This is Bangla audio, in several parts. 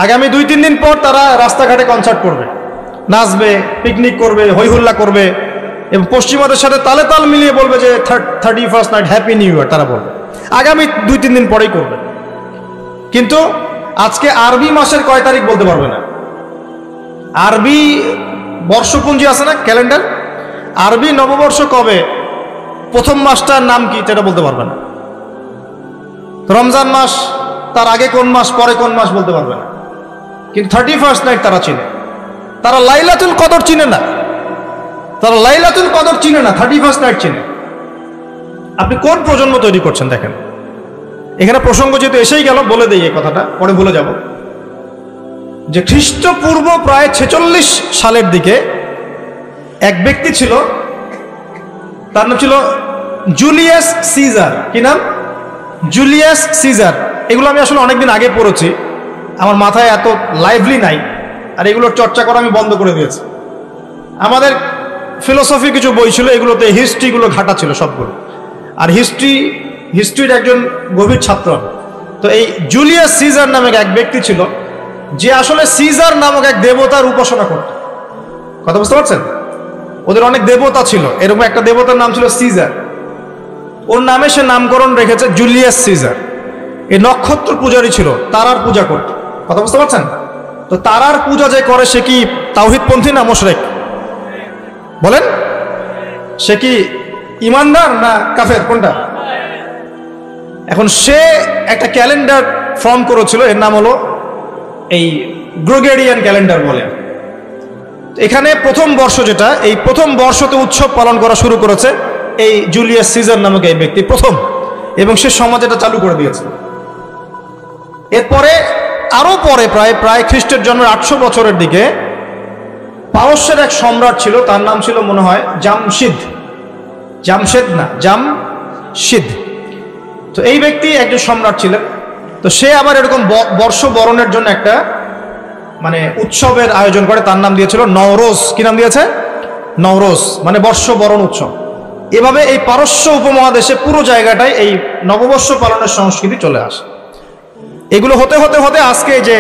আগামী 2-3 দিন পর তারা রাস্তাঘাটে কনসার্ট করবে, নাচবে, পিকনিক করবে, হইহুল্লা করবে এবং পশ্চিমাদের সাথে তালে তাল মিলিয়ে বলবে যে 31st night happy new year. তারা বলবে আগামী 2-3 দিন পরেই করবে। কিন্তু আজকে আরবি মাসের কয় তারিখ বলতে পারবে না। আরবি বর্ষপুঞ্জি আছে না, ক্যালেন্ডার, আরবি নববর্ষ কবে, প্রথম মাসটার নাম কি সেটা বলতে পারবে না। রমজান মাস, তার আগে কোন মাস, পরে কোন মাস বলতে পারবে না। কিন্তু 31st নাইট তারা চিনে। তারা লাইলাতুল কদর চিনে না, তারা লাইলাতুল কদর চিনে না, 31st নাইট চিনে। আপনি কোন প্রজন্ম তৈরি করছেন দেখেন। এখানে প্রসঙ্গ যেহেতু এসেই গেল বলে দেই এই কথাটা, পরে ভুলে যাব, যে খ্রিস্টপূর্ব প্রায় 46 সালের দিকে এক ব্যক্তি ছিল, তার নাম ছিল জুলিয়াস সিজার। কি নাম? Julius Caesar. এগুলো আমি আসলে অনেকদিন আগে পড়েছি, আমার মাথায় এত লাইভলি নাই, আর এগুলোর চর্চা করা আমি বন্ধ করে দিয়েছি। আমাদের ফিলোসফি কিছু বই ছিল, এগুলোতে হিস্ট্রিগুলো ঘাটা ছিল সবগুলো, আর হিস্ট্রির একজন গভীর ছাত্র। তো এই জুলিয়াস সিজার নামক এক ব্যক্তি ছিল, যে আসলে সিজার নামক এক দেবতার উপাসনা করত। কথা বুঝতে পারছেন? ওদের অনেক দেবতা ছিল, এরকম একটা দেবতার নাম ছিল সিজার। ওর নামে সে নামকরণ রেখেছে জুলিয়াস সিজার। এই নক্ষত্র পূজারী ছিল, তারার পূজা করত। কথা বুঝতে পারছেন? তো তারার পূজা যে করে সে কি তাওহীদপন্থী না মুশরিক? বলেন, সে কি ইমানদার না কাফের, কোনটা? এখন সে একটা ক্যালেন্ডার ফর্ম করেছিল, এর নাম হলো এই গ্রেগরিয়ান ক্যালেন্ডার বলে। এখানে প্রথম বর্ষ যেটা, এই প্রথম বর্ষতে উৎসব পালন করা শুরু করেছে এই জুলিয়াস সিজার নামক এই ব্যক্তি প্রথম, এবং সে সমাজ এটা চালু করে দিয়েছে। এরপরে আরো পরে প্রায় খ্রিস্টের জন্মের 800 বছরের দিকে পারস্যের এক সম্রাট ছিল, তার নাম ছিল মনে হয় জামশিদ। তো এই ব্যক্তি একজন সম্রাট ছিলেন। তো সে আবার এরকম বর্ষ বরণের জন্য একটা মানে উৎসবের আয়োজন করে, তার নাম দিয়েছিল নওরোজ। কি নাম দিয়েছে? নওরোজ, মানে বর্ষ বরণ উৎসব। এভাবে এই পারস্য উপমহাদেশে পুরো জায়গাটায় এই নববর্ষ পালনের সংস্কৃতি চলে আসে। এগুলো হতে হতে হতে আজকে যে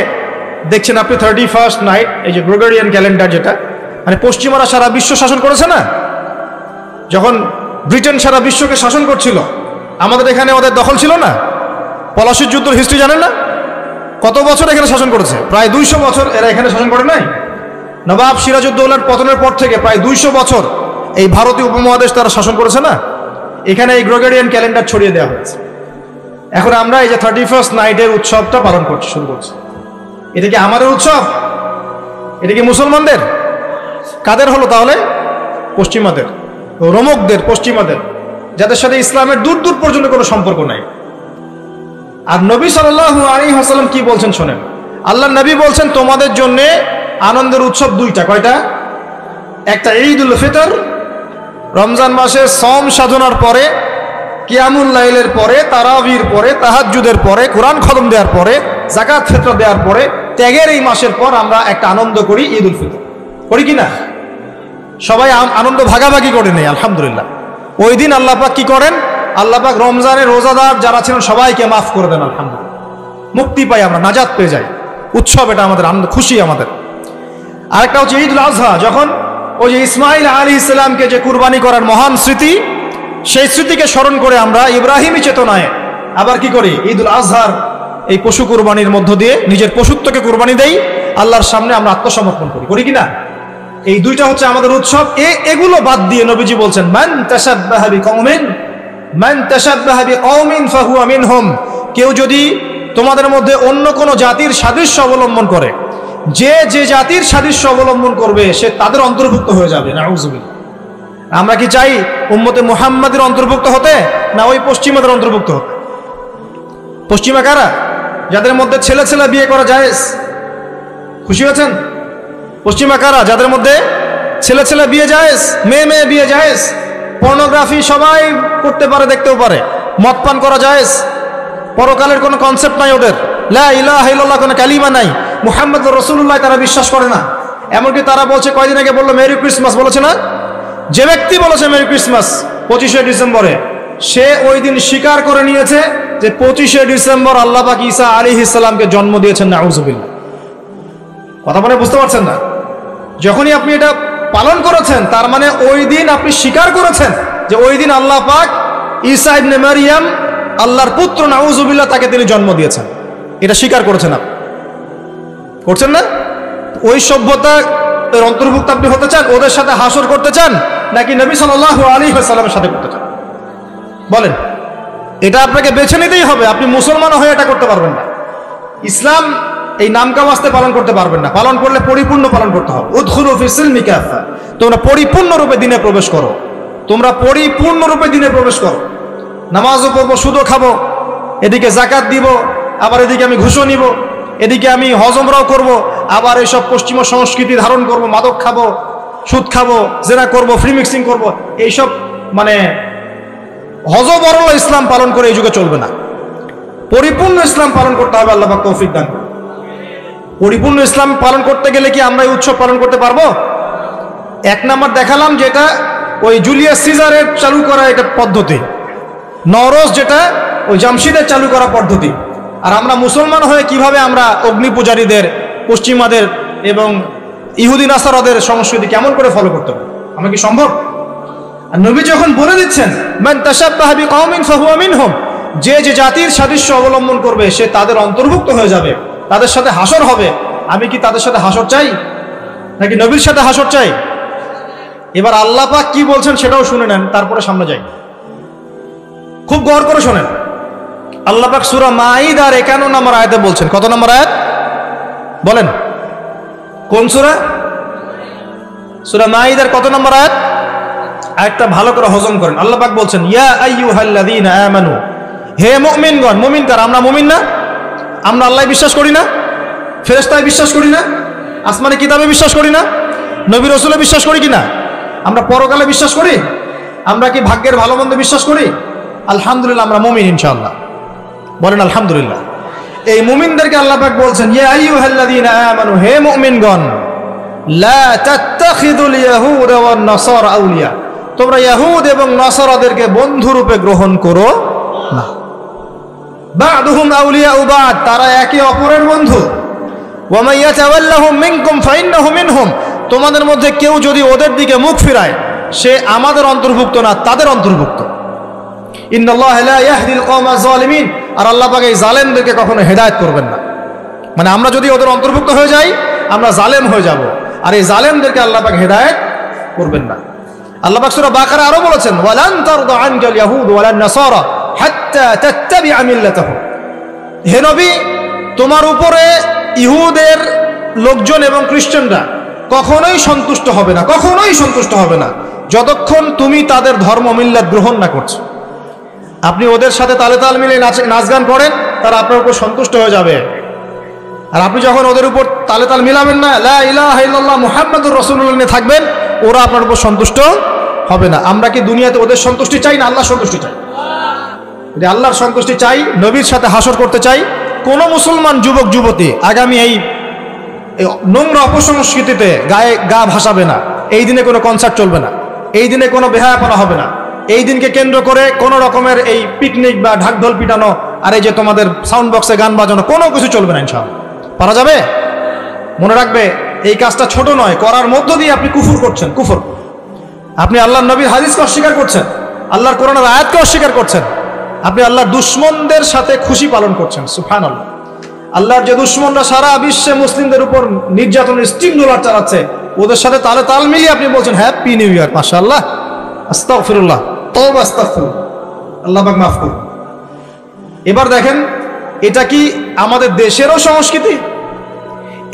দেখছেন আপনি 31st নাইট, এই যে গ্রেগরিয়ান ক্যালেন্ডার, যেটা মানে পশ্চিমারা সারা বিশ্ব শাসন করেছে না। যখন ব্রিটেন সারা বিশ্বকে শাসন করছিল, আমাদের এখানে ওদের দখল ছিল না। পলাশির যুদ্ধের হিস্ট্রি জানেন না? কত বছর এখানে শাসন করেছে? প্রায় 200 বছর এরা এখানে শাসন করে নাই। নবাব সিরাজউদ্দৌলার পতনের পর থেকে প্রায় 200 বছর এই ভারতীয় উপমহাদেশ তারা শাসন করেছে না। এখানে এই গ্রেগরিয়ান ক্যালেন্ডার ছড়িয়ে দেওয়া হয়েছে। এখন আমরা এই যে 31st নাইটের উৎসবটা পালন করছি, শুরু করছি। এটা কি আমাদের উৎসব? এটা কি মুসলমানদের? কাদের হলো তাহলে? পশ্চিমাদের, রোমকদের, পশ্চিমাদের, যাদের সাথে ইসলামের দূর দূর পর্যন্ত কোনো সম্পর্ক নাই। আর নবী সাল্লাল্লাহু আলাইহি ওয়াসাল্লাম কি বলছেন শোনেন। আল্লাহ নবী বলছেন তোমাদের জন্য আনন্দের উৎসব দুইটা। কয়টা? একটা ঈদুল ফিতর, রমজান মাসে সম সাধনার পরে, কিয়ামুল লাইলের পরে, তারাবির পরে, তাহাজ্জুদের পরে, কোরআন খতম দেওয়ার পরে, যাকাত ফিতর দেওয়ার পরে, ত্যাগের এই মাসের পর আমরা একটা আনন্দ করি, ঈদুল ফিতর। করি কি না? সবাই আনন্দ ভাগাভাগি করে নেই, আলহামদুলিল্লাহ। ওই দিন আল্লাহ পাক কি করেন? আল্লাহ পাক রমজানের রোজাদার যারা ছিলেন সবাইকে মাফ করে দেন, আলহামদুলিল্লাহ। মুক্তি পাই আমরা, নাজাত পেয়ে যাই। উৎসব এটা আমাদের, আনন্দ, খুশি আমাদের। আরেকটা হচ্ছে ঈদুল আজহা, যখন ওই যে ইসমাইল আলাইহিস সালামকে যে কুরবানি করার মহান স্মৃতি, সেই স্মৃতিকে স্মরণ করে আমরা ইব্রাহিমী চেতনায় আবার কি করি? ঈদুল আজহার এই পশু কুরবানির মধ্য দিয়ে নিজের পশুত্বকে কুরবানি দেই, আল্লাহর সামনে আমরা আত্মসমর্পণ করি। করি কিনা? এই দুইটা হচ্ছে আমাদের উৎসব। এগুলো বাদ দিয়ে নবীজি বলছেন মান তাশাব্বাহা বিকওমিন ফাহুয়া মিনহুম। কেউ যদি তোমাদের মধ্যে অন্য কোনো জাতির সাদৃশ্য অবলম্বন করে, যে যে জাতির সাদৃশ্য অবলম্বন করবে সে তাদের অন্তর্ভুক্ত হয়ে যাবে। নাউযুবিল্লাহ। আমরা কি চাই উম্মতে মুহাম্মাদের অন্তর্ভুক্ত হতে, না ওই পশ্চিমাদের অন্তর্ভুক্ত হতে? পশ্চিমা কারা? যাদের মধ্যে ছেলে ছেলে বিয়ে করা জায়েজ। খুশি হয়েছেন? পশ্চিমা কারা? যাদের মধ্যে ছেলে ছেলে বিয়ে জায়েজ, মেয়ে মেয়ে বিয়ে জায়েজ, পর্নোগ্রাফি সবাই করতে পারে, দেখতেও পারে, মদ পান করা জায়েজ, পরকালের কোনো কনসেপ্ট নাই ওদের, লা ইলাহা ইল্লাল্লাহ কোনো কালিমা নাই, মুহাম্মদুর রাসূলুল্লাহ তারা বিশ্বাস করে না। এমনকি তারা বলছে, কয়দিন আগে বললো মেরি ক্রিসমাস, বলেছে না? যে ব্যক্তি বলেছে মেরি ক্রিসমাস 25শে ডিসেম্বরে, সে ওই দিন স্বীকার করে নিয়েছে যে 25শে ডিসেম্বর আল্লাহ পাক ঈসা আলাইহিস সালামকে জন্ম দিয়েছেন। নাউযুবিল্লাহ। কথা বলে বুঝতে পারছেন না? যখনই আপনি এটা পালন করেছেন, তার মানে ওই দিন আপনি স্বীকার করেছেন যে ওই দিন আল্লাহ পাক ঈসা ইবনে মারইয়াম, আল্লাহর পুত্র, নাউজুবিল্লাহ, তাকে তিনি জন্ম দিয়েছেন। এটা স্বীকার করেছেন আপনি, করছেন না? ওই সভ্যতা এর অন্তর্ভুক্ত আপনি হতে চান? ওদের সাথে হাসর করতে চান, নাকি নবী সাল্লাল্লাহু আলাইহি ওয়াসাল্লামের সাথে করতে চান? বলেন। এটা আপনাকে বেছে নিতেই হবে। আপনি মুসলমান হয়ে এটা করতে পারবেন না। ইসলাম এই নামকা ওয়াস্তে পালন করতে পারবেন না। পালন করলে পরিপূর্ণ পালন করতে হবে। উদখুলু ফিস সিলমি কাফা, তোমরা পরিপূর্ণরূপে দিনে প্রবেশ করো। তোমরা পরিপূর্ণরূপে দিনে প্রবেশ করো। নামাজও পড়বো, সুদও খাবো, এদিকে জাকাত দিব, আবার এদিকে আমি ঘুষও নিব, এদিকে আমি হজমরাও করব, আবার এইসব পশ্চিমা সংস্কৃতি ধারণ করব, মাদক খাবো, সুদ খাবো, জেনা করব, ফ্রি মিক্সিং করব। এইসব মানে হজবরল ইসলাম পালন করে এই যুগে চলবে না। পরিপূর্ণ ইসলাম পালন করতে হবে। আল্লাহ পাক তৌফিক দান করুন। পরিপূর্ণ ইসলাম পালন করতে গেলে কি আমরা এই উৎসব পালন করতে পারবো? এক নাম্বার দেখালাম যেটা ওই জুলিয়াস সিজারের চালু করা এটা পদ্ধতি, নওরোজ যেটা ওই জামশিদের চালু করা পদ্ধতি। আর আমরা মুসলমান হয়ে কিভাবে আমরা অগ্নি পূজারীদের, পশ্চিমাদের এবং ইহুদি নাসারাদের সংস্কৃতি কেমন করে ফলো করতে হবে? আমরা কি সম্ভব? আর নবী যখন বলে দিচ্ছেন মান তাশাব্বাহা বিকওমিন ফাহুয়া মিনহুম, যে যে জাতির সাদৃশ্য অবলম্বন করবে সে তাদের অন্তর্ভুক্ত হয়ে যাবে, তাদের সাথে হাসর হবে। আমি কি তাদের সাথে হাসর চাই, নাকি নবীর সাথে হাসর চাই? এবার আল্লাহ পাক কি বলছেন সেটাও শুনে নেন, তারপরে সামনে যাই। খুব গৌর করে শোনেন। আল্লাহ পাক সূরা মাঈদার 51 নম্বর আয়াতে বলছেন। কত নম্বর আয়াত বলেন? কোন সূরা? সূরা মাঈদার কত নম্বর আয়াত? আয়াতটা ভালো করে হজম করেন। আল্লাহ পাক বলছেন ইয়া আইয়ুহাল্লাযীনা আমানু, হে মুমিনগণ। মুমিন কারা? আমরা মুমিন না? আমরা আল্লাহ বিশ্বাস করি না? ফেরেশতায় বিশ্বাস করি না? আসমানি কিতাবে বিশ্বাস করি না? নবী রাসূলে বিশ্বাস করি কিনা? আমরা পরকালে বিশ্বাস করি? আমরা কি ভাগ্যের ভালো মন্দ বিশ্বাস করি? আলহামদুলিল্লাহ, আমরা মুমিন ইনশাআল্লাহ। বলেন আলহামদুলিল্লাহ। এই মুমিনদেরকে আল্লাহ পাক বলছেন ইয়া আইয়ুহাল্লাযীনা আমানু, হে মুমিনগণ, লা তাত্তাখিযুল ইয়াহুদা ওয়ান নাসারা আউলিয়া, তোমরা ইহুদ এবং নাসারাদেরকে বন্ধু রূপে গ্রহণ করো না। বা'দুহুম আউলিয়াউ বা'দ, তারা একে অপরের বন্ধু। ওয়া মান ইয়াতাওয়াল্লাহুম মিনকুম ফাইন্নাহু মিনহুম, তোমাদের মধ্যে কেউ যদি ওদের দিকে মুখ ফিরায় সে আমাদের অন্তর্ভুক্ত না, তাদের অন্তর্ভুক্ত। ইন্নাল্লাহা লা ইয়াহদিল কওমাজ যালিমিন, আর আল্লাহ পাক এই জালেমদেরকে কখনো হেদায়েত করবেন না। মানে আমরা যদি ওদের অন্তর্ভুক্ত হয়ে যাই আমরা জালেম হয়ে যাব, আর এই জালেমদেরকে আল্লাহ পাক হেদায়েত করবেন না। আল্লাহ পাক সূরা বাকারা আরো বলেছেন ওয়ালান তারদা আনকাল ইয়াহুদ ওয়ালান নাসারা হাত্তা তাত্তাবিআ মিল্লাতাহুম, হে নবী, তোমার উপরে ইহুদের লোকজন এবং খ্রিস্টানরা কখনোই সন্তুষ্ট হবে না, কখনোই সন্তুষ্ট হবে না যতক্ষণ তুমি তাদের ধর্ম মিল্লাত গ্রহণ না করছো। আপনি ওদের সাথে তালে তাল মিলিয়ে নাচ গান করেন, তারা আপনার উপর সন্তুষ্ট হয়ে যাবে। আর আপনি যখন ওদের উপর তালে তাল মিলাবেন না, লা ইলাহা ইল্লাল্লাহ মুহাম্মাদুর রাসূলুল্লাহ নিয়ে থাকবেন, ওরা আপনার উপর সন্তুষ্ট হবে না। আমরা কি দুনিয়াতে ওদের সন্তুষ্টি চাই না আল্লাহর সন্তুষ্টি চাই? যদি আল্লাহর সন্তুষ্টি চাই, নবীর সাথে হাসর করতে চাই, কোন মুসলমান যুবক যুবতী আগামী এই নোংরা অপসংস্কৃতিতে গায়ে গা ভাসাবে না। এই দিনে কোনো কনসার্ট চলবে না, এই দিনে কোনো বেহায়াপনা হবে না, এই দিনকে কেন্দ্র করে কোনো রকমের এই পিকনিক বা ঢাকঢোল পিটানো আর এই যে তোমাদের সাউন্ড বক্সে গান বাজানো কোনো কিছু চলবে না ইনশাআল্লাহ। পারা যাবে? মনে রাখবে এই কাজটা ছোট নয়, করার মধ্য দিয়ে আপনি কুফর করছেন। কুফর, আপনি আল্লাহর নবীর হাদিসকে অস্বীকার করছেন, আল্লাহর কোরআনের আয়াতকে অস্বীকার করছেন, আপনি আল্লাহর দুশমনদের সাথে খুশি পালন করছেন। সুবহানাল্লাহ। আল্লাহর যে দুশমনরা সারা বিশ্বে মুসলিমদের উপর নির্যাতনের স্টিম রোলার চালাচ্ছে, ওদের সাথে তালে তাল মিলিয়ে আপনি বলছেন হ্যাপি নিউ ইয়ার, মাশাআল্লাহ, আস্তাগফিরুল্লাহ, তওবা আস্তাগফিরুল্লাহ, আল্লাহ পাক মাফ করুন। এবার দেখেন, এটা কি আমাদের দেশেরও সংস্কৃতি?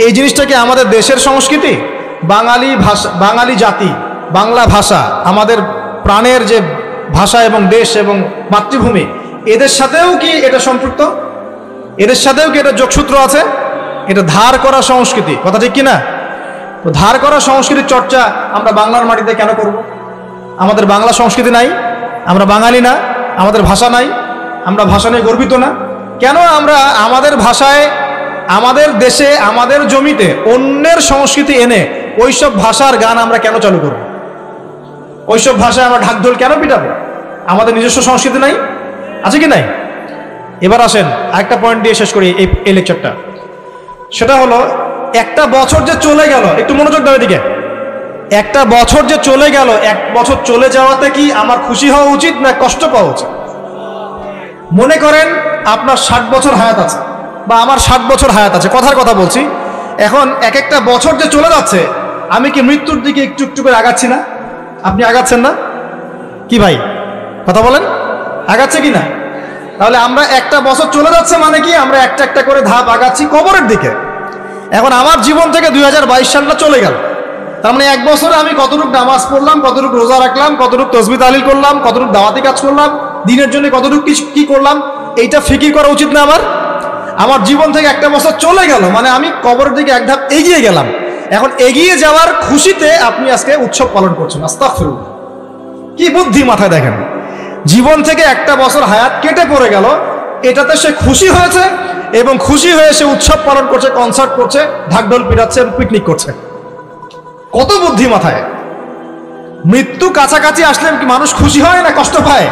এই জিনিসটা কি আমাদের দেশের সংস্কৃতি? বাঙালি ভাষা, বাঙালি জাতি, বাংলা ভাষা আমাদের প্রাণের যে ভাষা এবং দেশ এবং মাতৃভূমি, এদের সাথেও কি এটা সম্পৃক্ত? এদের সাথেও কি এটা যোগসূত্র আছে? এটা ধার করা সংস্কৃতি, কথা ঠিক কিনা? তো ধার করা সংস্কৃতির চর্চা আমরা বাংলার মাটিতে কেন করব? আমাদের বাংলা সংস্কৃতি নাই? আমরা বাঙালি না? আমাদের ভাষা নাই? আমরা ভাষা নিয়ে গর্বিত না? কেন আমরা আমাদের ভাষায়, আমাদের দেশে, আমাদের জমিতে অন্যের সংস্কৃতি এনে ওইসব ভাষার গান আমরা কেন চালু করব? ওইসব ভাষায় আমরা ঢাকঢোল কেন পিটাবো? আমাদের নিজস্ব সংস্কৃতি নাই? আছে কি নাই? এবার আসেন আরেকটা পয়েন্ট দিয়ে শেষ করি এই লেকচারটা। সেটা হলো একটা বছর যে চলে গেল, একটু মনোযোগ দাও এদিকে, একটা বছর যে চলে গেল, এক বছর চলে যাওয়াতে কি আমার খুশি হওয়া উচিত না কষ্ট পাওয়া উচিত? মনে করেন আপনার 60 বছর হায়াত আছে, বা আমার 60 বছর হায়াত আছে, কথার কথা বলছি। এখন এক একটা বছর যে চলে যাচ্ছে, আমি কি মৃত্যুর দিকে একটু একটু করে আগাচ্ছি না? আপনি আগাচ্ছেন না কি ভাই? কথা বলেন, আগাচ্ছে কি না? তাহলে আমরা একটা বছর চলে যাচ্ছে মানে কি, আমরা একটা একটা করে ধাপ আগাচ্ছি কবরের দিকে। এখন আমার জীবন থেকে 2022 সালটা চলে গেল, তার মানে এক বছরে আমি কতটুকু নামাজ পড়লাম, কতটুকু রোজা রাখলাম, কতটুকু তসবিহ তাহলিল করলাম, কতটুকু দাওয়াতি কাজ করলাম, দিনের জন্য কতটুকু কি করলাম, এইটা ফিকির করা উচিত না আমার? আমার জীবন থেকে একটা বছর চলে গেল মানে আমি কবরের দিকে এক ধাপ এগিয়ে গেলাম। এখন এগিয়ে যাওয়ার খুশিতে আপনি আজকে উৎসব পালন করছেন। আস্তাগফিরুল্লাহ, কি বুদ্ধি মাথায় দেখেন। জীবন থেকে একটা বছর হায়াত কেটে পড়ে গেল, এটাতে সে খুশি হয়েছে এবং খুশি হয়ে সে উৎসব পালন করছে, কনসার্ট করছে, ঢাকঢোল পিটাচ্ছে, পিকনিক করছে। কত বুদ্ধি মাথায়। মৃত্যু কাছাকাছি আসলে কি মানুষ খুশি হয় না কষ্ট পায়?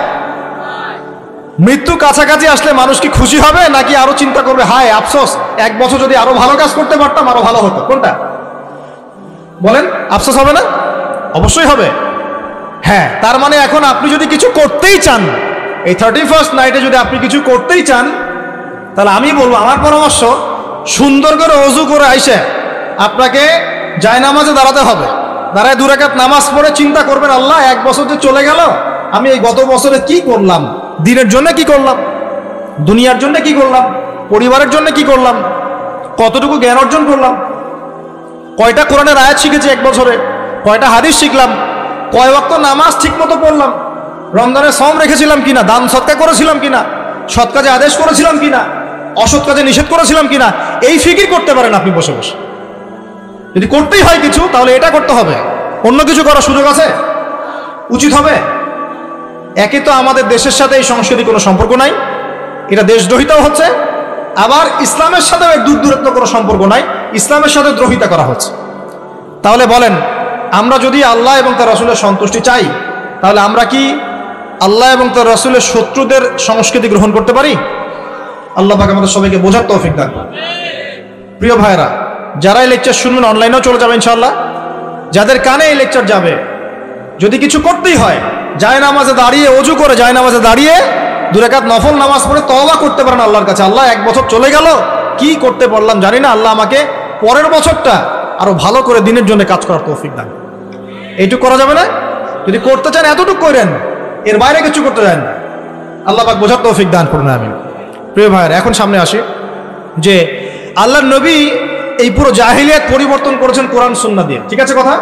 মৃত্যু কাছাকাছি আসলে মানুষ কি খুশি হবে নাকি আরো চিন্তা করবে, হায় আফসোস, এক বছর যদি আরো ভালো কাজ করতে পারতাম আরো ভালো হতো? কোনটা বলেন? আফসোস হবে না? অবশ্যই হবে। হ্যাঁ, তার মানে এখন আপনি যদি কিছু করতেই চান, এই 31st নাইটে যদি আপনি কিছু করতেই চান, তাহলে আমি বলবো, আমার পরামর্শ, সুন্দর করে ওযু করে আইসে আপনাকে জায়নামাজে দাঁড়াতে হবে। দাঁড়ায় 2 রাকাত নামাজ পড়ে চিন্তা করবেন, আল্লাহ এক বছর যে চলে গেল, আমি এই গত বছরে কি করলাম, দিনের জন্য কি করলাম, দুনিয়ার জন্য কি করলাম, পরিবারের জন্য কি করলাম, কতটুকু জ্ঞান অর্জন করলাম, কয়টা কোরআনের আয়াত শিখেছি এক বছরে, কয়টা হাদিস শিখলাম, কয় ওয়াক্ত নামাজ ঠিক মতো পড়লাম, রমজানের সওম রেখেছিলাম কিনা, দান সৎকা করেছিলাম কিনা, সৎ কাজে আদেশ করেছিলাম কিনা, অসৎ কাজে নিষেধ করেছিলাম কিনা, এই ফিকির করতে পারেন আপনি বসে বসে। যদি করতেই হয় কিছু, তাহলে এটা করতে হবে। অন্য কিছু করার সুযোগ আছে? উচিত হবে? একে তো আমাদের দেশের সাথে এই সংস্কৃতির কোনো সম্পর্ক নাই, এটা দেশদ্রোহিতাও হচ্ছে, আবার ইসলামের সাথে দূরত্ব কোনো সম্পর্ক নাই, ইসলামের সাথে দ্রোহিতা করা হচ্ছে। তাহলে বলেন, আমরা যদি আল্লাহ এবং তার রাসূলের সন্তুষ্টি চাই, তাহলে আমরা কি আল্লাহ এবং তার রাসূলের শত্রুদের সংস্কৃতি গ্রহণ করতে পারি? আল্লাহ পাক আমাদের সবাইকে বোঝার তৌফিক দান। প্রিয় ভাইরা, যারা এই লেকচার শুনবেন অনলাইনেও চলে যাবে ইনশাআল্লাহ, যাদের কানে এই লেকচার যাবে, যদি কিছু করতেই হয়, জায়নামাজে দাঁড়িয়ে, ওযু করে জায়নামাজে দাঁড়িয়ে 2 রাকাত নফল নামাজ পড়ে তওবা করতে পারেন আল্লাহর কাছে, আল্লাহ এক বছর চলে গেল, কি করতে পারলাম জানি না, আল্লাহ আমাকে পরের বছরটা আরো ভালো করে দিনের জন্য কাজ করার তৌফিক দান। এইটুকু করা যাবে না? যদি করতে চান এতটুকু করেন, এর বাইরে কিছু করতে চান না। আল্লাহ পাক বোঝার তৌফিক দান করুন, আমিন। প্রিয় ভাইয়েরা, এখন সামনে আসি যে আল্লাহর নবী এই পুরো জাহিলিয়াত পরিবর্তন করেছেন কোরআন সুন্নাহ দিয়ে, ঠিক আছে কথা?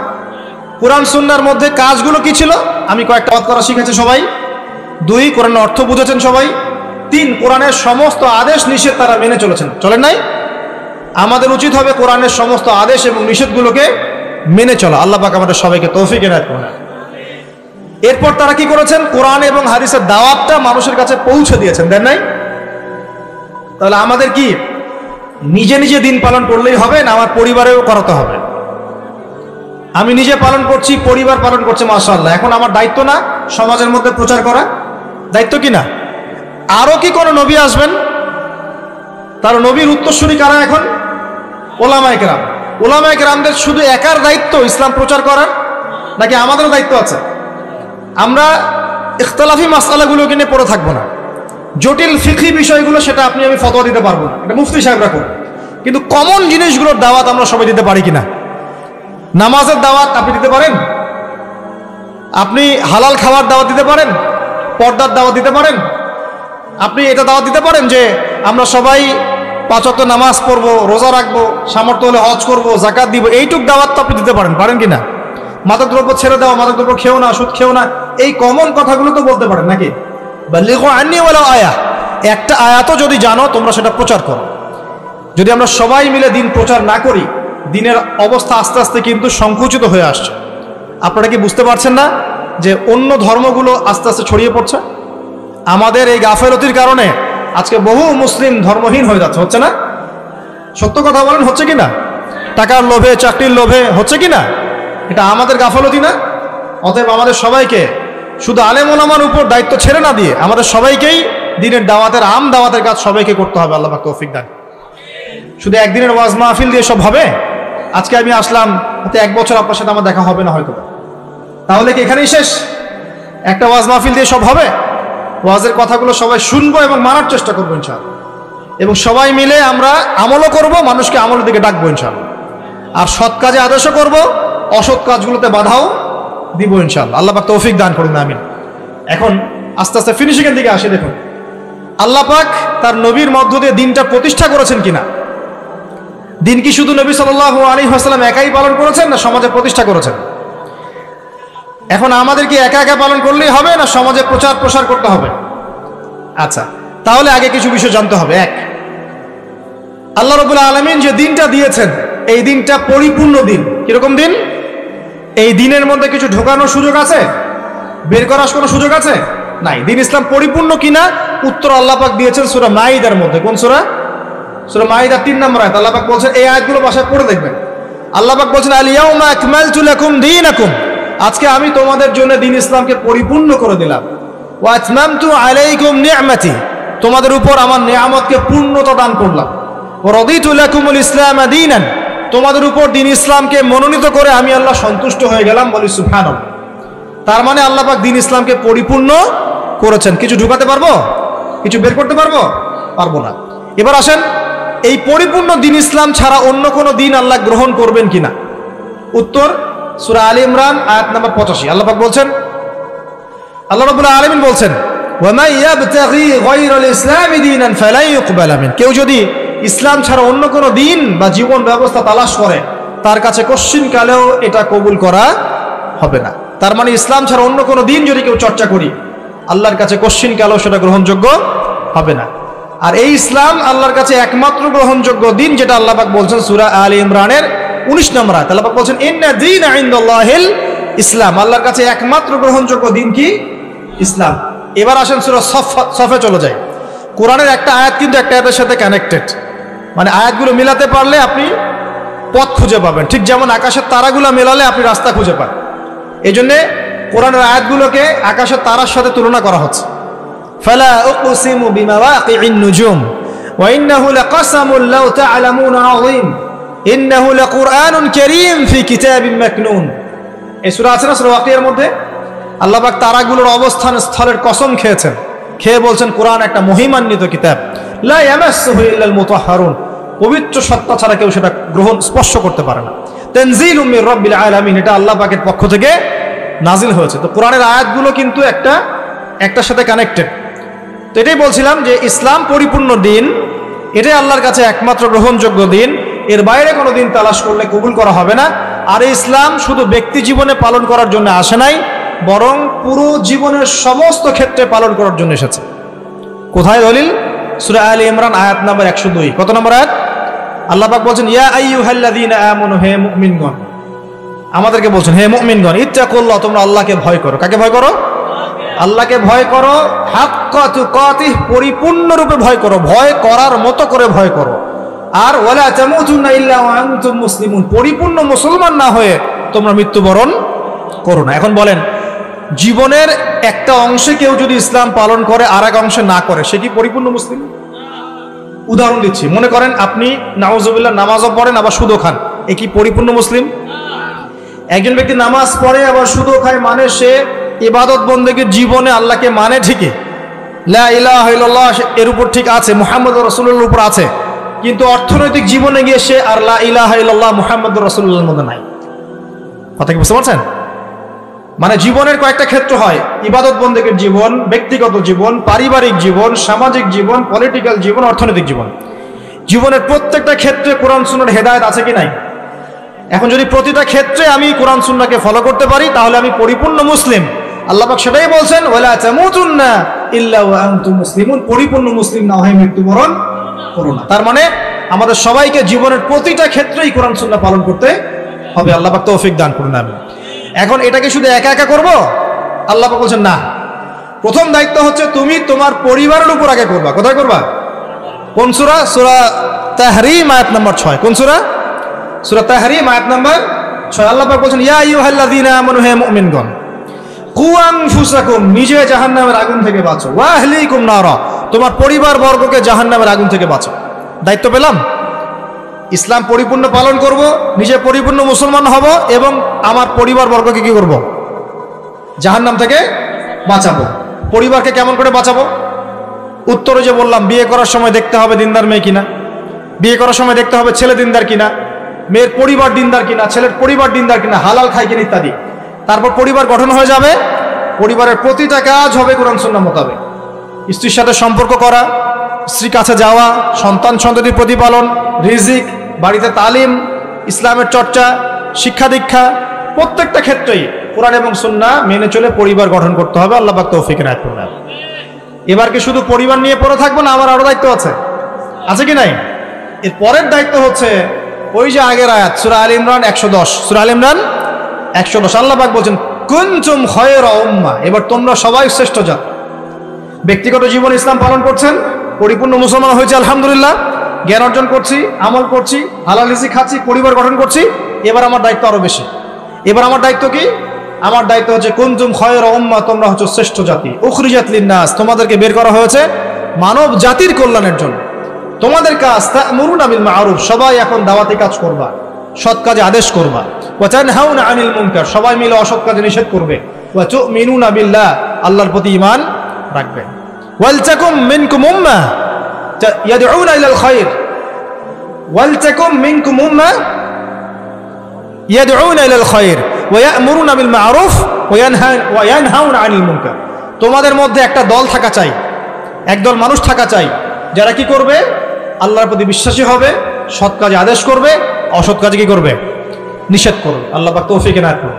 কোরআন সুন্নাহর মধ্যে কাজগুলো কি ছিল? আমি কয়েকটা বাদ করা শিখেছি সবাই। 2, কোরআনের অর্থ বুঝেছেন সবাই। 3, কোরআনের সমস্ত আদেশ নিষেধ তারা মেনে চলেছেন, চলেন নাই? আমাদের উচিত হবে কোরআনের সমস্ত আদেশ এবং নিষেধগুলোকে মেনে চলা। আল্লাহ পাক আমাদের সবাইকে তৌফিক এনায়েত করুন। এরপর তারা কি করেছেন? কোরআন এবং হাদিসের দাওয়াতটা মানুষের কাছে পৌঁছে দিয়েছেন, দেন নাই? তাহলে আমাদের কি নিজে নিজে দিন পালন করলেই হবে না আমার পরিবারেও করাতে হবে? আমি নিজে পালন করছি, পরিবার পালন করছে, মাশাআল্লাহ, এখন আমার দায়িত্ব না সমাজের মধ্যে প্রচার করা? দায়িত্ব কি না? আরো কি কোনো নবী আসবেন? তার নবীর উত্তরসূরি কারা এখন? ওলামায়ে কেরাম। ওলামায়ে কেরামদের শুধু একার দায়িত্ব ইসলাম প্রচার করার, নাকি আমাদেরও দায়িত্ব আছে? আমরা ইখতিলাফি মাসআলাগুলোকে নিয়ে পড়ে থাকবো না, জটিল ফিকহি বিষয়গুলো সেটা আপনি আমি ফতোয়া দিতে পারবো না, এটা মুফতি সাহেবরা করুন। কিন্তু কমন জিনিসগুলোর দাওয়াত আমরা সবাই দিতে পারি কিনা? নামাজের দাওয়াত আপনি দিতে পারেন? আপনি হালাল খাওয়ার দাওয়াত দিতে পারেন? পর্দার দাওয়াত দিতে পারেন? আপনি এটা দাওয়াত দিতে পারেন যে আমরা সবাই 5 ওয়াক্ত নামাজ পড়বো, রোজা রাখবো, সামর্থ্য হলে হজ করবো, যাকাত দিব, এইটুক দাওয়াত তো আপনি দিতে পারেন, পারেন কিনা? মাদকদ্রব্য ছেড়ে দেওয়া, মাদকদ্রব্য খেও না, সুদ খেও না, এই কমন কথাগুলো তো বলতে পারেন নাকি? বাল্লিগু আন্নী ওয়ালাউ আয়া, একটা আয়াতও যদি জানো তোমরা সেটা প্রচার করো। যদি আমরা সবাই মিলে দিন প্রচার না করি, দিনের অবস্থা আস্তে আস্তে কিন্তু সংকুচিত হয়ে আসছে। আপনারা কি বুঝতে পারছেন না যে অন্য ধর্মগুলো আস্তে আস্তে ছড়িয়ে পড়ছে? আমাদের এই গাফেলতির কারণে আজকে বহু মুসলিম ধর্মহীন হয়ে যাচ্ছে, হচ্ছে না? সত্য কথা বলেন, হচ্ছে কি না? টাকার লোভে, চাকরির লোভে, হচ্ছে কি না? এটা আমাদের গাফেলতি না? অতএব আমাদের সবাইকে শুধু আলেম ওলামার উপর দায়িত্ব ছেড়ে না দিয়ে আমাদের সবাইকেই দিনের দাওয়াতের, দাওয়াতের কাজ সবাইকে করতে হবে। আল্লাহ পাক তৌফিক দান। শুধু একদিনের ওয়াজ মাহফিল দিয়ে সব হবে? আজকে আমি আসলাম, হয়তো 1 বছর আপনার সাথে আমার দেখা হবে না হয়তো, তাহলে কি এখানেই শেষ? একটা ওয়াজ মাহফিল দিয়ে সব হবে? ওয়াজের কথাগুলো সবাই শুনবো এবং মানার চেষ্টা করবো ইনশাআল্লাহ, এবং সবাই মিলে আমরা আমলও করব, মানুষকে আমলের দিকে ডাকবো ইনশাআল্লাহ, আর সৎ কাজে আদেশ করব, অসৎ কাজগুলোতে বাধাও দিব ইনশাআল্লাহ। আল্লাহ পাক তৌফিক দান করুন, আমিন। এখন আস্তে আস্তে ফিনিশিং এর দিকে আসি। দেখুন আল্লাহ পাক তার নবীর মধ্য দিয়ে দিনটা প্রতিষ্ঠা করেছেন কিনা। দিন কি শুধু নবী সাল্লাল্লাহু আলাইহি ওয়াসাল্লাম একাই পালন করেছেন, না সমাজে প্রতিষ্ঠা করেছেন? এখন আমাদের কি একা একা পালন করলেই হবে, না সমাজে প্রচার প্রসার করতে হবে? আচ্ছা, তাহলে আগে কিছু বিষয় জানতে হবে। এক, আল্লাহ রাব্বুল আলামিন যে দিনটা দিয়েছেন, এই দিনটা পরিপূর্ণ দিন। কিরকম দিন? এই দিনের মধ্যে কিছু ঢোকানোর সুযোগ আছে, বের করার কোনো সুযোগ আছে? নাই। দিন ইসলাম পরিপূর্ণ কিনা উত্তর আল্লাহ পাক দিয়েছেন সূরা মাইদার মধ্যে। কোন সূরা? সূরা মাইদা 3 নম্বর আয়াত। আল্লাহ পাক বলছেন, এই আয়াতগুলো বাসায় পড়ে দেখবেন। আল্লাহ পাক বলছেন, আল ইয়াউমা আকমালতু লাকুম দীনাকুম, আজকে আমি তোমাদের জন্য দিন ইসলামকে পরিপূর্ণ করে দিলাম। ওয়া আতমামতু আলাইকুম নি'মাতি, তোমাদের উপর আমার নিয়ামতকে পূর্ণতা দান করলাম। ওয়া রাদিতু লাকুমুল ইসলাম দীনান, তোমাদের উপর দিন ইসলামকে মনোনীত করে আমি আল্লাহ সন্তুষ্ট হয়ে গেলাম। বলি সুবহানাল্লাহ। তার মানে আল্লাহ পাক দিন ইসলামকে পরিপূর্ণ করেছেন। কিছু ঢুকাতে পারবো? কিছু বের করতে পারবো? পারবো না। এবার আসেন, এই পরিপূর্ণ দিন ইসলাম ছাড়া অন্য কোনো দিন আল্লাহ গ্রহণ করবেন কিনা? উত্তর সূরা আলী ইমরান আয়াত নাম্বার 85। আল্লাহ পাক বলছেন, আল্লাহ রাব্বুল আলামিন বলছেন, ওয়া মান ইয়াবতাগি গায়রাল ইসলামি দীনান ফালা ইউকবাল মিন, কেউ যদি ইসলাম ছাড়া অন্য কোনো দিন বা জীবন ব্যবস্থা তালাশ করে, তার কাছে কশ্চিনকালেও এটা কবুল করা হবে না। তার মানে ইসলাম ছাড়া অন্য কোনো দিন যদি কেউ চর্চা করি, আল্লাহর কাছে কশ্চিনকালেও সেটা গ্রহণযোগ্য হবে না। আর এই ইসলাম আল্লাহর কাছে একমাত্র গ্রহণযোগ্য দিন, যেটা আল্লাহ পাক বলছেন সূরা আলী ইমরানের 19 নম্বর আয়াত। আল্লাহ পাক বলছেন, ইন্না দীনা ইনদাল্লাহিল ইসলাম, আল্লাহর কাছে একমাত্র গ্রহণযোগ্য দিন কি? ইসলাম। এবার আসেন সূরা সফে চলে যাই। কোরআনের একটা আয়াত কিন্তু একটা আয়াতের সাথে কানেক্টেড, মানে আয়াতগুলো মিলাতে পারলে আপনি পথ খুঁজে পাবেন, ঠিক যেমন আকাশের তারাগুলো মেলালে আপনি রাস্তা খুঁজে পান। এই জন্যে কোরআনের আয়াতগুলোকে আকাশের তারার সাথে তুলনা করা হচ্ছে। ফালা উকসিমু বিমাওয়াকিন নুজুম ওয়া ইন্নাহু লাকাসামুন লাউ তা'লামুনা আযীম ইন্নাহু লাকুরআনুন কারীম ফি কিতাবিন মাকনুন। এই সূরা আছে না সূরা ওয়াকিয়ার মধ্যে, আল্লাহ পাক তারাগুলোর অবস্থান স্থলের কসম খেয়েছেন, খেয়ে বলছেন কোরআন একটা মহিমান্বিত কিতাব, লা ইয়ামাসসুহু ইল্লাল মুতাহহারুন, পবিত্র সত্তা ছাড়া কেউ সেটা গ্রহণ স্পর্শ করতে পারে না। তানজিলুম মির রাব্বিল আলামিন, এটা আল্লাহ পাকের পক্ষ থেকে নাজিল হয়েছে। তো কোরআনের আয়াতগুলো কিন্তু একটার সাথে কানেক্টেড। তো এটাই বলছিলাম যে ইসলাম পরিপূর্ণ দিন, এটাই আল্লাহর কাছে একমাত্র গ্রহণযোগ্য দিন। এর বাইরে কোনো দিন তালাশ করলে কবুল করা হবে না। আর ইসলাম শুধু ব্যক্তি জীবনে পালন করার জন্য আসে নাই, বরং পুরো জীবনের সমস্ত ক্ষেত্রে পালন করার জন্য এসেছে। কোথায় দলিল? সূরা আলী ইমরান আয়াত নাম্বার 102। কত নম্বর আয়াত? আল্লাহ পাক বলছেন, ইয়া আইয়ুহাল্লাযীনা আমানু, হে মুমিনগণ, আমাদেরকে বলছেন হে মুমিনগণ, ইত্তাকুল্লাহ, তোমরা আল্লাহকে ভয় করো। কাকে ভয় করো? আল্লাহকে ভয় করো। হাক্কা তুকাতিহ, পরিপূর্ণরূপে ভয় করো, ভয় করার মতো করে ভয় করো। আর ওয়ালা তামুতুন্না ইল্লা ওয়া আনতুম মুসলিমুন, পরিপূর্ণ মুসলমান না হয়ে তোমরা মৃত্যুবরণ করো না। এখন বলেন, জীবনের একটা অংশে কেউ যদি ইসলাম পালন করে আর এক অংশে না করে, সে কি পরিপূর্ণ মুসলিম? উদাহরণ দিচ্ছি, মনে করেন আপনি নাউজুবিল্লাহ নামাজও পড়েন আবার সুদও খান, এ কি পরিপূর্ণ মুসলিম? একজন ব্যক্তি নামাজ পড়ে আবার সুদও খায়, মানে সে ইবাদত বন্দেগীর জীবনে আল্লাহকে মানে ঠিকই, লা ইলাহা ইল্লাল্লাহ এর উপর ঠিক আছে, মুহাম্মদুর রাসূলুল্লাহর উপর আছে, কিন্তু অর্থনৈতিক জীবনে গিয়ে সে আর লা ইলাহা ইল্লাল্লাহ মুহাম্মদুর রাসূলুল্লাহর মধ্যে নাই। কথা কি বুঝতে পারছেন? মানে জীবনের কয়েকটা ক্ষেত্র হয়, ইবাদত বন্দেগীর জীবন, ব্যক্তিগত জীবন, পারিবারিক জীবন, সামাজিক জীবন, পলিটিক্যাল জীবন, অর্থনৈতিক জীবন। জীবনের প্রত্যেকটা ক্ষেত্রে কোরআন সুন্নাহর হেদায়েত আছে কি নাই? এখন যদি প্রতিটা ক্ষেত্রে আমি কোরআন সুন্নাহকে ফলো করতে পারি, তাহলে আমি পরিপূর্ণ মুসলিম। আল্লাহ পাক সেটাই বলছেন, ওয়ালা তামুতুন্না ইল্লা ওয়া আনতুম মুসলিমুন, পরিপূর্ণ মুসলিম না হয়ে মৃত্যুবরণ করো না। তার মানে আমাদের সবাইকে জীবনের প্রতিটা ক্ষেত্রেই কোরআন সুন্নাহ পালন করতে হবে। আল্লাহ পাক তৌফিক দান করুন। আমি এখন এটাকে শুধু একা একা করব? আল্লাহ পাক বলছেন না, প্রথম দায়িত্ব হচ্ছে তুমি তোমার পরিবারের উপর আগে করবা। কোথায় করবা? কোন সূরা? সূরা তাহরিম আয়াত নাম্বার 6। কোন সূরা? সূরা তাহরিম আয়াত নাম্বার 6। আল্লাহ পাক বলছেন, ইয়া আইয়ুহাল্লাযীনা আমানু, হে মুমিনগণ, কু আনফুসাকুম, নিজে জাহান্নামের আগুন থেকে বাঁচো, ওয়া আহলিকুম নারা, তোমার পরিবার বর্গকে জাহান্নামের আগুন থেকে বাঁচো। দায়িত্ব পেলাম? ইসলাম পরিপূর্ণ পালন করব, নিজে পরিপূর্ণ মুসলমান হব এবং আমার পরিবারবর্গকে কি করব? জাহান্নাম থেকে বাঁচাবো। পরিবারকে কেমন করে বাঁচাবো? উত্তরে যে বললাম, বিয়ে করার সময় দেখতে হবে দিনদার মেয়ে কিনা, বিয়ে করার সময় দেখতে হবে ছেলে দিনদার কিনা, মেয়ের পরিবার দিনদার কিনা, ছেলের পরিবার দিনদার কিনা, হালাল খায় কিনা ইত্যাদি। তারপর পরিবার গঠন হয়ে যাবে, পরিবারের প্রতিটা কাজ হবে কোরআন সুন্নাহ মোতাবেক। স্ত্রীর সাথে সম্পর্ক করা, স্ত্রীর কাছে যাওয়া, সন্তান সন্ততির প্রতিপালন, রিজিক, বাড়িতে তালিম, ইসলামের চর্চা, শিক্ষা দীক্ষা, প্রত্যেকটা ক্ষেত্রেই কোরআন এবং সুন্নাহ মেনে চলে পরিবার গঠন করতে হবে। আল্লাহ পাক তৌফিক এনায়েত করুন। এবার কি শুধু পরিবার নিয়ে পড়ে থাকবো না, আমার আরো দায়িত্ব আছে, আছে কি নাই? এর পরের দায়িত্ব হচ্ছে ওই যে আগের আয়াত সূরা আলে ইমরান 110, সূরা আলে ইমরান 110 আল্লাহ পাক বলছেন কুনতুম খায়রা উম্মাহ, এবার তোমরা সবাই শ্রেষ্ঠ জাত। ব্যক্তিগত জীবন ইসলাম পালন করছেন, পরিপূর্ণ মুসলমান হয়েছে আলহামদুলিল্লাহ, জ্ঞান অর্জন করছি, আমল করছি, হালাল রিজিক খাচ্ছি, পরিবার গঠন করছি। এবার আমার দায়িত্ব আরো বেশি। এবার আমার দায়িত্ব কি? আমার দায়িত্ব হচ্ছে কুনতুম খায়রা উম্মাহ, তোমরা হচ্ছে শ্রেষ্ঠ জাতি। উখরিজাত লিন-নাস, তোমাদেরকে বের করা হয়েছে মানব জাতির কল্যাণের জন্য। তোমাদের কাজ তা'মুরুনা বিল মা'রুফ, সবাই এখন দাওয়াতি কাজ করবা, সৎ কাজে আদেশ করবা। ওয়া তানহাউনা আনিল মুনকার, সবাই মিলে অসৎ কাজে নিষেধ করবে। ওয়া তু'মিনুনা বিল্লাহ, আল্লাহর প্রতি ঈমান রাখবে। ওয়াল তাকুম মিনকুম উম্মাহ ইয়াদউনা ইলাল খায়র, ওয়াল তাকুম মিনকুম উম্মাহ ইয়াদউনা ইলাল খায়র ওয়া ইয়া'মুরুনা বিল মা'রুফ ওয়া ইয়ানহাউনা আনিল মুনকার। তোমাদের মধ্যে একটা দল থাকা চাই, একদল মানুষ থাকা চাই, যারা কি করবে? আল্লাহর প্রতি বিশ্বাসী হবে, সৎ কাজে আদেশ করবে, অসৎ কাজে কি করবে? নিষেধ করবে। আল্লাহ পাক তৌফিক এনায়েত করুন।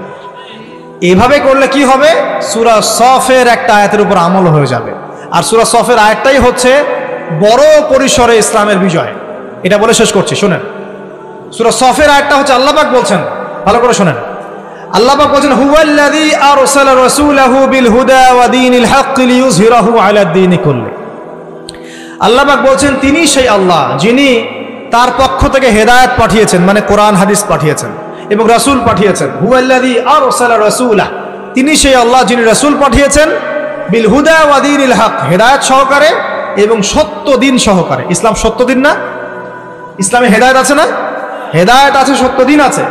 এইভাবে করলে কি হবে? সূরা সফের একটা আয়াতের উপর আমল হয়ে যাবে। আর সূরা সফের আয়াতটাই হচ্ছে বড় পরিসরে ইসলামের বিজয়। এটা বলে শেষ করছি, শুনেন। সূরা সফের আয়াতটা হচ্ছে আল্লাহ পাক বলছেন, ভালো করে শুনেন। আল্লাহ পাক বলছেন হুয়াল্লাযী আরসালা রাসূলাহু বিল হুদা ওয়া দীনিল হক লিইয়ুযহিরাহু আলাদ দীনি কুল্লি। আল্লাহ পাক বলছেন তিনি সেই আল্লাহ যিনি তার পক্ষ থেকে হেদায়েত পাঠিয়েছেন, মানে কোরআন হাদিস পাঠিয়েছেন এবং রাসূল পাঠিয়েছেন। হুয়াল্লাযী আরসালা রাসূলা, তিনি সেই আল্লাহ যিনি রাসূল পাঠিয়েছেন, বিল হুদা ওয়া দীনিল হক, হেদায়েত সহকারে এবং সত্য দিন সহকারে। ইসলাম সত্য দিন না? ইসলামে হেদায়েত আছে না? হেদায়েত আছে, সত্য দিন আছে।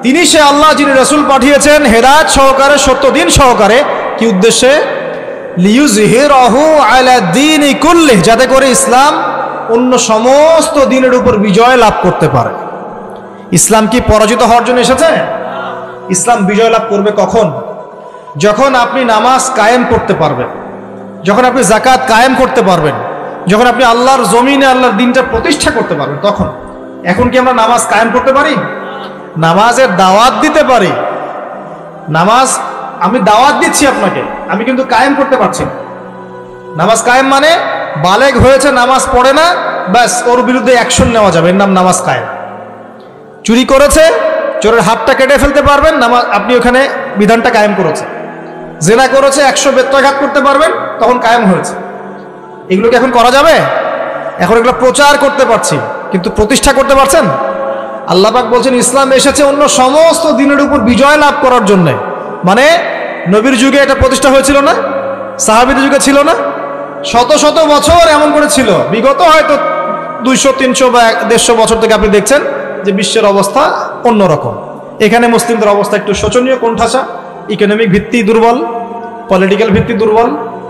তিনি সে আল্লাহ যিনি রাসূল পাঠিয়েছেন হেদায়েত সহকারে, সত্য দিন সহকারে। কি উদ্দেশ্যে? লিইয়ুযহিরাহু আলা দীনি কুল্লি, যাতে করে ইসলাম অন্য সমস্ত দিনের উপর বিজয় লাভ করতে পারে। ইসলাম কি পরাজিত হওয়ার জন্য এসেছে? ইসলাম বিজয় লাভ করবে কখন? যখন আপনি নামাজ কায়েম করতে পারবেন, যখন আপনি যাকাত কায়েম করতে পারবেন, যখন আপনি আল্লাহর জমিনে আল্লাহর দিনটা প্রতিষ্ঠা করতে পারবেন, তখন। এখন কি আমরা নামাজ কায়েম করতে পারি? নামাজের দাওয়াত দিতে পারি। নামাজ আমি দাওয়াত দিচ্ছি আপনাকে, আমি কিন্তু কায়েম করতে পারছি না। নামাজ কায়েম মানে বালেগ হয়েছে, নামাজ পড়ে না, ব্যাস ওর বিরুদ্ধে অ্যাকশন নেওয়া যাবে, এর নাম নামাজ কায়েম। চুরি করেছে, চোরের হাতটা কেটে ফেলতে পারবেন, নামাজ আপনি ওখানে বিধানটা কায়েম করেছে। জেনা করেছে, 100 বেত্রাঘাত করতে পারবেন, তখন কায়েম হয়েছে। এগুলো কি এখন করা যাবে? এখন এগুলো প্রচার করতে পারছি, কিন্তু প্রতিষ্ঠা করতে পারছেন? আল্লাহ পাক বলছেন ইসলাম এসেছে অন্য সমস্ত দিনের উপর বিজয় লাভ করার জন্য। মানে নবীর যুগে এটা প্রতিষ্ঠা হয়েছিল না? সাহাবীদের যুগে ছিল না? শত শত বছর এমন করে ছিল। বিগত হয়তো 200, 300 বা 150 বছর থেকে আপনি দেখছেন যে বিশ্বের অবস্থা অন্যরকম। এখানে মুসলিমদের অবস্থা একটু শোচনীয়, কোণঠাসা। ইকোনমিক ভিত্তি দুর্বল, পলিটিক্যাল ভিত্তি দুর্বল,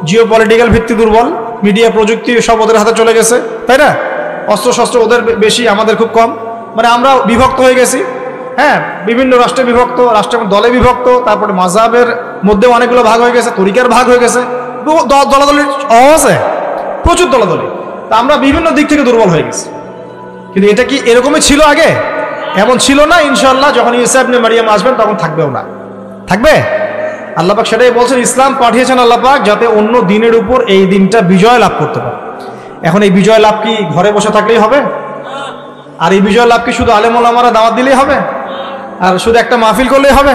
জিও পলিটিক্যাল ভিত্তি দুর্বল, মিডিয়া প্রযুক্তি সব ওদের হাতে চলে গেছে, তাই না? অস্ত্রশস্ত্র ওদের বেশি, আমাদের খুব কম। মানে আমরা বিভক্ত হয়ে গেছি। হ্যাঁ, বিভিন্ন রাষ্ট্রে বিভক্ত, রাষ্ট্রের দলে বিভক্ত, তারপরে মাযহাবের মধ্যে অনেকগুলো ভাগ হয়ে গেছে, তরিকার ভাগ হয়ে গেছে, দলাদলির অভাব আছে, প্রচুর দলাদলি। তা আমরা বিভিন্ন দিক থেকে দুর্বল হয়ে গেছি। কিন্তু এটা কি এরকমই ছিল আগে? এমন ছিল না। ইনশাআল্লাহ যখন ঈসা ইবনে মারইয়াম আসবেন তখন থাকবেও না। থাকবে? আল্লাহ পাক সেটাই বলছেন, ইসলাম পাঠিয়েছেন আল্লাহ পাক যাতে অন্য দিনের উপর এই দিনটা বিজয় লাভ করতে পারে। এখন এই বিজয় লাভ কি ঘরে বসে থাকলেই হবে? আর এই বিজয় লাভ কি শুধু আলেম ওলামারা দাওয়াত দিলেই হবে? আর শুধু একটা মাহফিল করলেই হবে?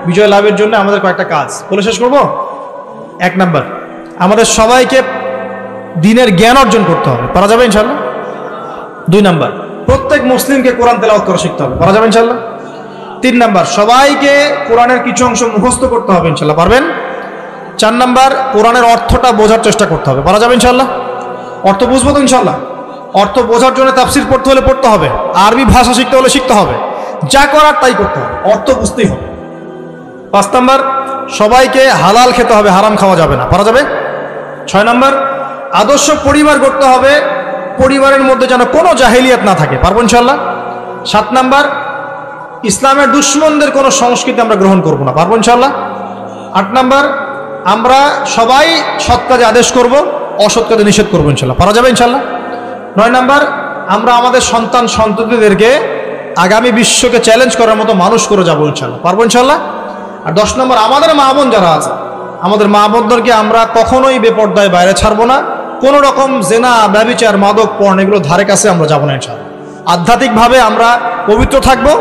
বিজয় লাভের জন্য আমাদের কয়েকটা কাজ বলে শেষ করব। 1 নাম্বার, আমাদের সবাইকে দ্বীনের জ্ঞান অর্জন করতে হবে। পারা যাবে ইনশাআল্লাহ? 2 নাম্বার, প্রত্যেক মুসলিমকে কোরআন তেলাওয়াত করা শিখতে হবে। পারা যাবে ইনশাআল্লাহ? 3 নাম্বার, সবাইকে কোরআনের কিছু অংশ মুখস্থ করতে হবে। ইনশাআল্লাহ পারবেন? 4 নাম্বার, কোরআনের অর্থটা বোঝার চেষ্টা করতে হবে। পারা যাবে ইনশাআল্লাহ? অর্থ বুঝবো তো ইনশাআল্লাহ? অর্থ বোঝার জন্য তাফসির পড়তে হলে পড়তে হবে, আরবি ভাষা শিখতে হলে শিখতে হবে, যা করার তাই করতে হবে, অর্থ বুঝতেই হবে। 5 নাম্বার, সবাইকে হালাল খেতে হবে, হারাম খাওয়া যাবে না, পারা যাবে। 6 নাম্বার, আদর্শ পরিবার গড়তে হবে, পরিবারের মধ্যে যেন কোনো জাহেলিয়াত না থাকে, পারবো ইনশাল্লাহ। 7 নাম্বার, ইসলামের দুশ্মনদের কোনো সংস্কৃতি আমরা গ্রহণ করব না, পারবো ইনশাল্লাহ। 8 নাম্বার, আমরা সবাই সৎ কাজে আদেশ করব, অসৎ কাজে নিষেধ করবো ইনশাল্লাহ, পারা যাবে ইনশাল্লাহ। 9 নাম্বার, আমরা আমাদের সন্তান সন্ততিদেরকে আগামী বিশ্বকে চ্যালেঞ্জ করার মতো মানুষ করে যাবো ইনশাল্লাহ, পারবো ইনশাল্লাহ। আর 10 নম্বর, আমাদের মা বোন যারা আছে, আমাদের মা বোনদেরকে আমরা কখনোই বেপর্দায় বাইরে ছাড়বো না, কোনো রকম জেনা, ব্যভিচার, মাদক, পর্ন এগুলো ধারে কাছে আমরা যাবো না ইনশাল্লাহ। আধ্যাত্মিকভাবে আমরা পবিত্র থাকবো,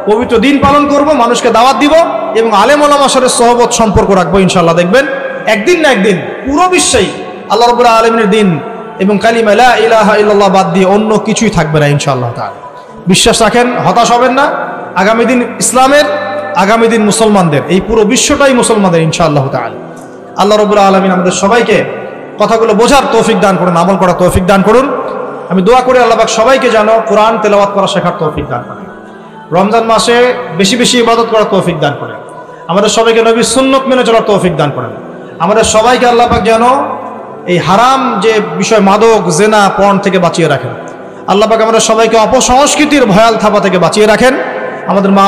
পবিত্র দিন পালন করব, মানুষকে দাওয়াত দিব এবং আলেম ওলামার সাথে সহবত সম্পর্ক রাখবো ইনশাল্লাহ। দেখবেন একদিন না একদিন পুরো বিশ্বেই আল্লাহ রাব্বুল আলামিনের দিন এবং কালিমা লা ইলাহা ইল্লাল্লাহ বাদ দিয়ে অন্য কিছুই থাকবে না ইনশাআল্লাহ তাআলা। বিশ্বাস রাখেন, হতাশ হবেন না। আগামী দিন ইসলামের, আগামী দিন মুসলমানদের, এই পুরো বিশ্বটাই মুসলমানদের ইনশাআল্লাহ তাআলা। আল্লাহ রাব্বুল আলামিন আমাদের সবাইকে কথাগুলো বোঝার তৌফিক দান করুন, আমল করার তৌফিক দান করুন। আমি দোয়া করি আল্লাহ পাক সবাইকে যেন কোরআন তেলাওয়াত করা শেখার তৌফিক দান করেন, রমজান মাসে বেশি বেশি ইবাদত করার তৌফিক দান করেন, আমাদের সবাইকে নবীর সুন্নত মেনে চলার তৌফিক দান করেন। আমাদের সবাইকে আল্লাহ পাক যেন এই হারাম যে বিষয় মাদক, জেনা, পর্ন থেকে বাঁচিয়ে রাখেন। আল্লাহ পাক আমাদের সবাইকে অপসংস্কৃতির ভয়াল থাবা থেকে বাঁচিয়ে রাখেন। আমাদের মা